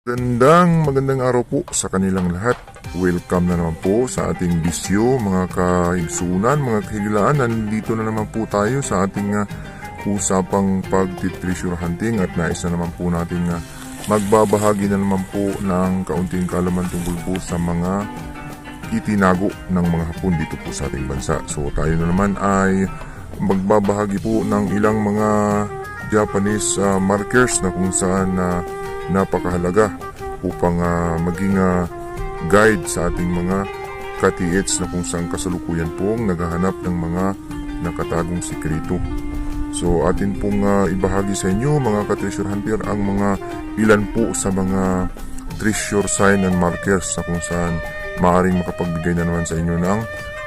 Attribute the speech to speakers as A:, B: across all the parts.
A: Magandang araw po sa kanilang lahat. Welcome na naman po sa ating bisyo, mga kaibsunan, mga kahigilaan. Nandito na naman po tayo sa ating usapang pag-treasure hunting at nais na naman po natin magbabahagi na naman po ng kaunting kaalaman tungkol po sa mga itinago ng mga Hapon dito po sa ating bansa. So tayo na naman ay magbabahagi po ng ilang mga Japanese markers na kung saan napakahalaga upang maging guide sa ating mga ka-TH na kung saan kasalukuyan pong naghahanap ng mga nakatagong sikreto. So atin pong ibahagi sa inyo mga ka-treasure hunter ang mga ilan po sa mga treasure sign and markers na kung saan maaaring makapagbigay na naman sa inyo ng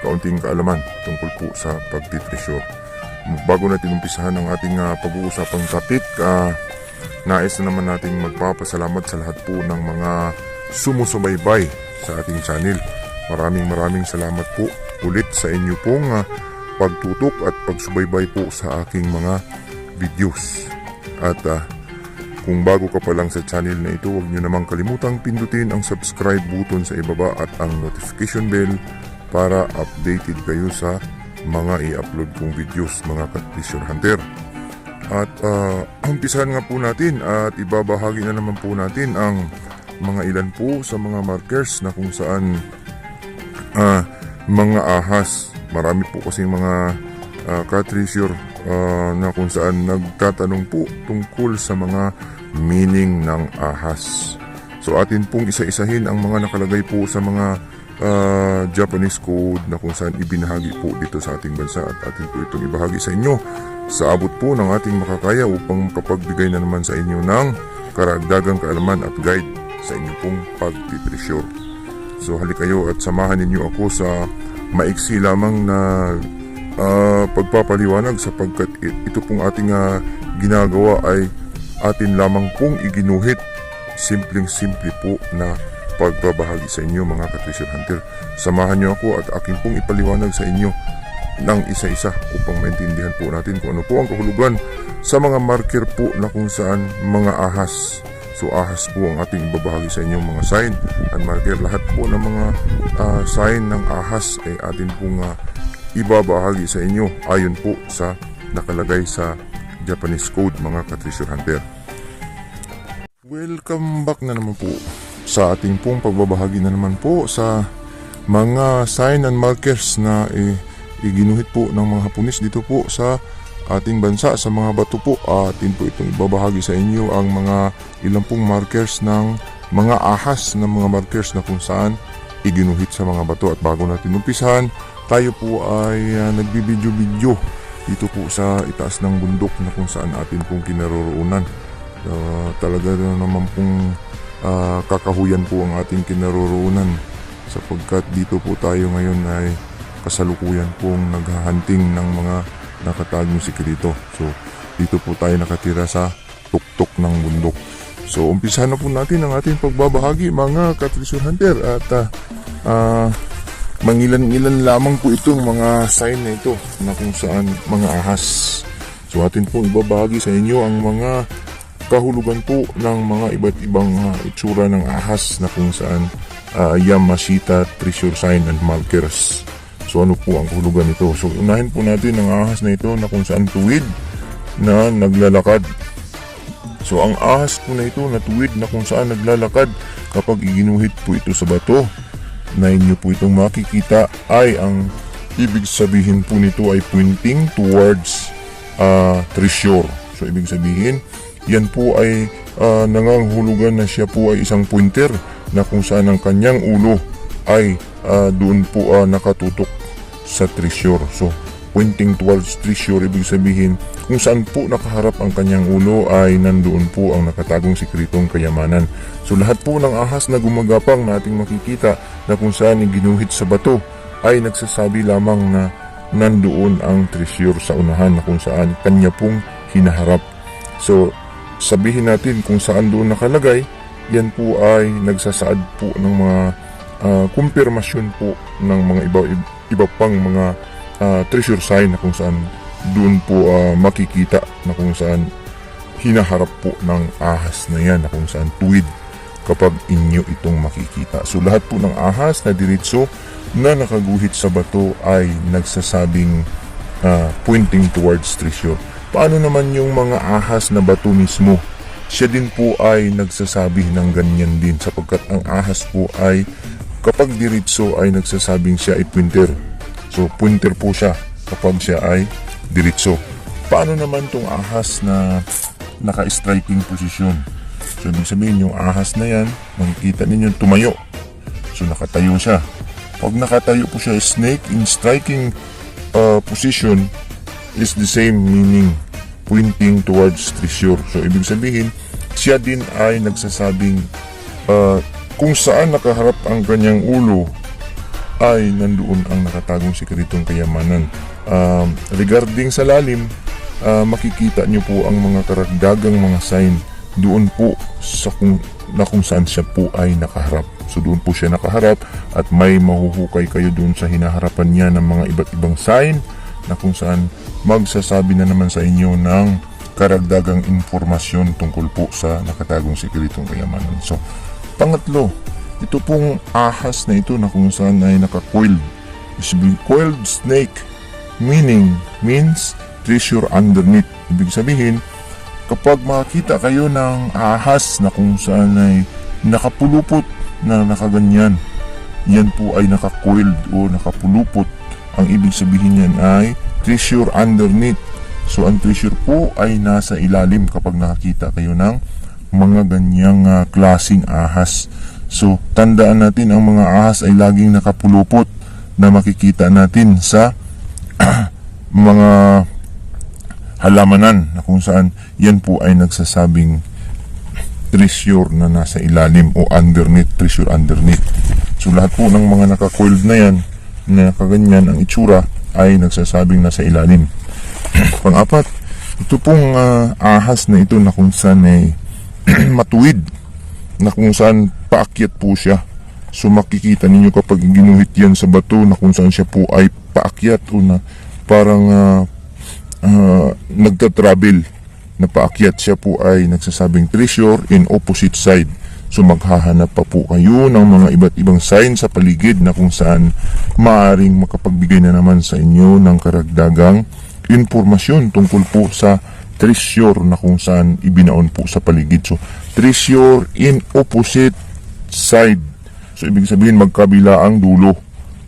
A: kaunting kaalaman tungkol po sa pag-treasure. Bago natin umpisahan ang ating pag-uusapang topic, nais na naman nating magpapasalamat sa lahat po ng mga sumusubaybay sa ating channel. Maraming salamat po ulit sa inyo pong pagtutok at pagsubaybay po sa aking mga videos. At kung bago ka pa lang sa channel na ito, huwag nyo namang kalimutang pindutin ang subscribe button sa ibaba at ang notification bell para updated kayo sa mga i-upload kong videos, mga ka-treasure hunter. At umpisahan nga po natin at ibabahagi na naman po natin ang mga ilan po sa mga markers na kung saan mga ahas. Marami po kasi mga ka-treasure na kung saan nagtatanong po tungkol sa mga meaning ng ahas. So atin pong isa-isahin ang mga nakalagay po sa mga Japanese code na kung saan ibinahagi po dito sa ating bansa at atin po itong ibahagi sa inyo sa abot po ng ating makakaya upang makapagbigay na naman sa inyo ng karagdagang kaalaman at guide sa inyo pong pag-treasure. So halik kayo at samahan ninyo ako sa maiksi lamang na pagpapaliwanag sapagkat ito pong ating ginagawa ay atin lamang pong iginuhit. Simpleng-simple po na pagbabahagi sa inyo mga ka-treasure hunter. Samahan niyo ako at akin pong ipaliwanag sa inyo ng isa-isa upang maintindihan po natin kung ano po ang kahulugan sa mga marker po na kung saan mga ahas. So ahas po ang ating ibabahagi sa inyo mga sign and marker. Lahat po ng mga sign ng ahas ay atin pong ibabahagi sa inyo ayon po sa nakalagay sa Japanese code mga ka-treasure hunter. Welcome back na naman po sa ating pong pagbabahagi na naman po sa mga sign and markers na iginuhit po ng mga Hapones dito po sa ating bansa sa mga bato po. Atin po itong ibabahagi sa inyo ang mga ilang pong markers ng mga ahas na mga markers na kung saan iginuhit sa mga bato. At bago natin umpisahan, tayo po ay nagbibidyo-video dito po sa itaas ng bundok na kung saan atin pong kinaroroonan. Talaga naman pong kakahuyan po ang ating kinaroroonan sapagkat dito po tayo ngayon ay kasalukuyan pong naghahunting ng mga nakatagong sikreto. So dito po tayo nakatira sa tuktok ng bundok. So umpisahan na po natin ang ating pagbabahagi mga ka-treasure hunter at mangilan-ilan lamang po itong mga sign na ito na kung saan mga ahas. So atin po ibabahagi sa inyo ang mga kahulugan po ng mga iba't ibang itsura ng ahas na kung saan Yamashita treasure sign and markers. So ano po ang kahulugan nito? So unahin po natin ang ahas na ito na kung saan tuwid na naglalakad. So ang ahas po na ito na tuwid na kung saan naglalakad kapag iginuhit po ito sa bato na inyo po itong makikita ay ang ibig sabihin po nito ay pointing towards treasure. So ibig sabihin yan po ay nangangahulugan na siya po ay isang pointer na kung saan ang kanyang ulo ay doon po nakatutok sa treasure. So pointing towards treasure, ibig sabihin kung saan po nakaharap ang kanyang ulo ay nandoon po ang nakatagong sikretong kayamanan. So lahat po ng ahas na gumagapang na ating makikita na kung saan ginuhit sa bato ay nagsasabi lamang na nandoon ang treasure sa unahan na kung saan kanya pong hinaharap. So sabihin natin kung saan doon nakalagay, yan po ay nagsasaad po ng mga kumpirmasyon po ng mga iba pang mga treasure sign na kung saan doon po makikita na kung saan hinaharap po ng ahas na yan na kung saan tuwid kapag inyo itong makikita. So lahat po ng ahas na diretso na nakaguhit sa bato ay nagsasabing pointing towards treasure. Paano naman yung mga ahas na bato mismo? Siya din po ay nagsasabi ng ganyan din, sapagkat ang ahas po ay kapag diretso ay nagsasabing siya ay pointer. So pointer po siya kapag siya ay diretso. Paano naman tong ahas na naka-striking position? So ibig sabihin yung ahas na yan, makikita ninyo tumayo. So nakatayo siya. Pag nakatayo po siya, snake in striking position is the same meaning, pointing towards treasure. So ibig sabihin, siya din ay nagsasabing kung saan nakaharap ang kanyang ulo ay nandoon ang nakatagong sikretong kayamanan. Regarding sa lalim, makikita nyo po ang mga karagdagang mga sign doon po sa kung saan siya po ay nakaharap. So doon po siya nakaharap at may mahuhukay kayo doon sa hinaharapan niya ng mga iba't ibang sign na kung saan magsasabi na naman sa inyo ng karagdagang informasyon tungkol po sa nakatagong sikretong kayamanan. So pangatlo, ito pong ahas na ito na kung saan ay naka-coiled. Coiled snake means treasure underneath. Ibig sabihin, kapag makita kayo ng ahas na kung saan ay nakapulupot na nakaganyan, yan po ay naka-coiled o nakapulupot. Ang ibig sabihin yan ay treasure underneath. So ang treasure po ay nasa ilalim kapag nakakita kayo ng mga ganyang klaseng ahas. So tandaan natin, ang mga ahas ay laging nakapulupot na makikita natin sa mga halamanan na kung saan yan po ay nagsasabing treasure na nasa ilalim o underneath, treasure underneath. So lahat po ng mga naka-coiled na yan na kaganyan ang itsura ay nagsasabing nasa ilalim. Pang-apat, ito pong ahas na ito na kung saan ay matuwid, na kung saan paakyat po siya. So makikita ninyo kapag ginuhit yan sa bato na kung saan siya po ay paakyat o na parang nagta-travel na paakyat, siya po ay nagsasabing treasure in opposite side. So maghahanap pa po kayo ng mga iba't ibang sign sa paligid na kung saan maaaring makapagbigay na naman sa inyo ng karagdagang informasyon tungkol po sa treasure na kung saan ibinaon po sa paligid. So treasure in opposite side. So ibig sabihin magkabila ang dulo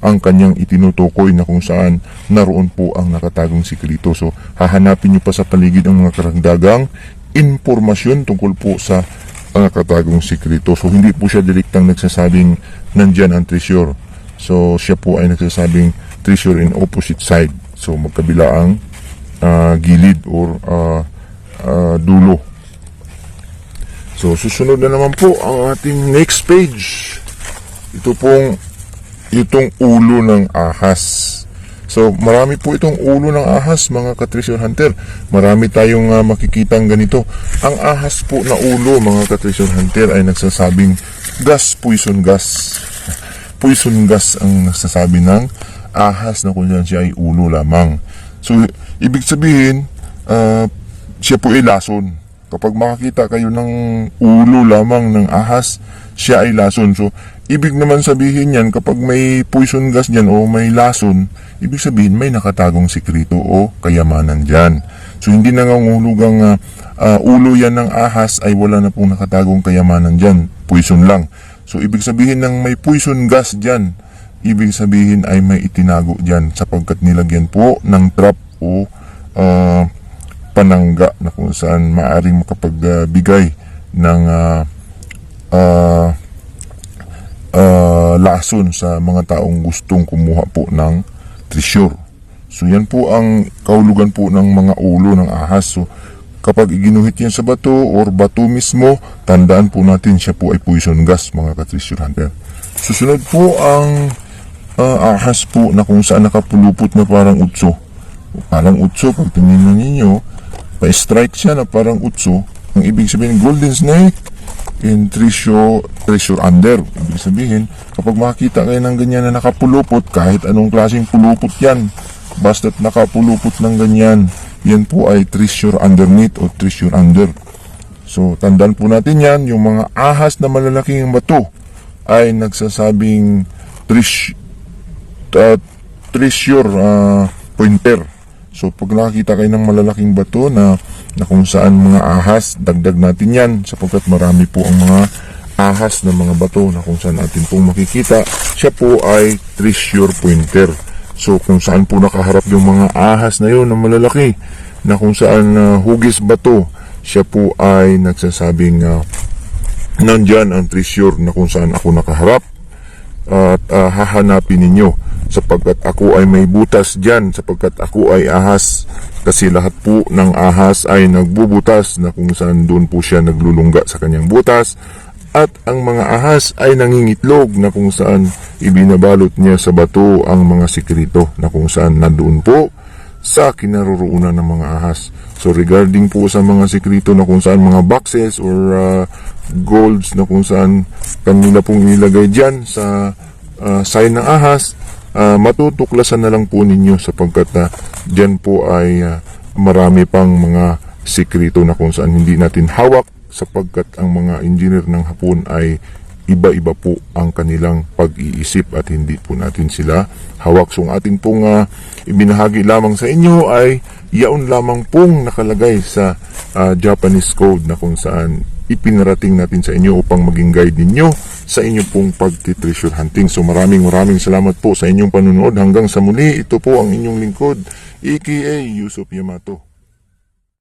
A: ang kanyang itinutukoy na kung saan naroon po ang nakatagong sikreto. So hahanapin nyo pa sa paligid ang mga karagdagang informasyon tungkol po sa nakatagong sikreto. So hindi po siya direktang nagsasabing nandyan ang treasure. So siya po ay nagsasabing treasure in opposite side. So magkabila ang gilid or dulo. So susunod na naman po ang ating next page. Ito pong itong ulo ng ahas. So marami po itong ulo ng ahas, mga ka-treasure hunter. Marami tayong makikitang ganito. Ang ahas po na ulo, mga ka-treasure hunter, ay nagsasabing gas, poison gas. Poison gas ang nagsasabi ng ahas na kung siya ay ulo lamang. So ibig sabihin, siya po ay lason. Kapag makakita kayo ng ulo lamang ng ahas, siya ay lason. So ibig naman sabihin yan, kapag may poison gas dyan o may lason, ibig sabihin may nakatagong sikreto o kayamanan dyan. So hindi nangangulugang ulo yan ng ahas ay wala na pong nakatagong kayamanan dyan, poison lang. So ibig sabihin ng may poison gas dyan, ibig sabihin ay may itinago dyan sapagkat nilagyan po ng trap o panangga na kung saan maaring makapagbigay ng lason sa mga taong gustong kumuha po ng treasure. So yan po ang kahulugan po ng mga ulo ng ahas. So kapag iginuhit yan sa bato or bato mismo, tandaan po natin siya po ay poison gas, mga ka-treasure hunter. Susunod po ang ahas po na kung saan nakapulupot na parang utso. Parang utso, pag tingnan ninyo, pa-strike siya na parang utso. Ang ibig sabihin, golden snake in treasure under. Ibig sabihin, kapag makakita kayo ng ganyan na nakapulupot, kahit anong klaseng pulupot yan, basta't nakapulupot ng ganyan, yan po ay treasure underneath o treasure under. So, tandaan po natin yan, yung mga ahas na malalaking bato ay nagsasabing treasure pointer. So, pag nakakita kayo ng malalaking bato na kung saan mga ahas, dagdag natin yan sapagkat marami po ang mga ahas na mga bato na kung saan natin pong makikita. Siya po ay treasure pointer. So, kung saan po nakaharap yung mga ahas na yun na malalaki na kung saan hugis bato, siya po ay nagsasabing nandyan ang treasure na kung saan ako nakaharap at hahanapin ninyo sapagkat ako ay may butas dyan, sapagkat ako ay ahas, kasi lahat po ng ahas ay nagbubutas na kung saan doon po siya naglulungga sa kanyang butas, at ang mga ahas ay nangingitlog na kung saan ibinabalot niya sa bato ang mga sikrito na kung saan nandoon po sa kinaroroonan ng mga ahas. So regarding po sa mga sikrito na kung saan mga boxes or golds na kung saan kanila pong ilagay dyan sa sign ng ahas, matutuklasan na lang po ninyo sapagkat dyan po ay marami pang mga sikrito na kung saan hindi natin hawak sapagkat ang mga engineer ng Hapon ay iba-iba po ang kanilang pag-iisip at hindi po natin sila hawak. So ang ating pong ibinahagi lamang sa inyo ay yaon lamang pong nakalagay sa Japanese code na kung saan ipinarating natin sa inyo upang maging guide ninyo sa inyo pong pag-treasure hunting. So maraming salamat po sa inyong panunood. Hanggang sa muli, ito po ang inyong lingkod, aka Yusuf Yamato.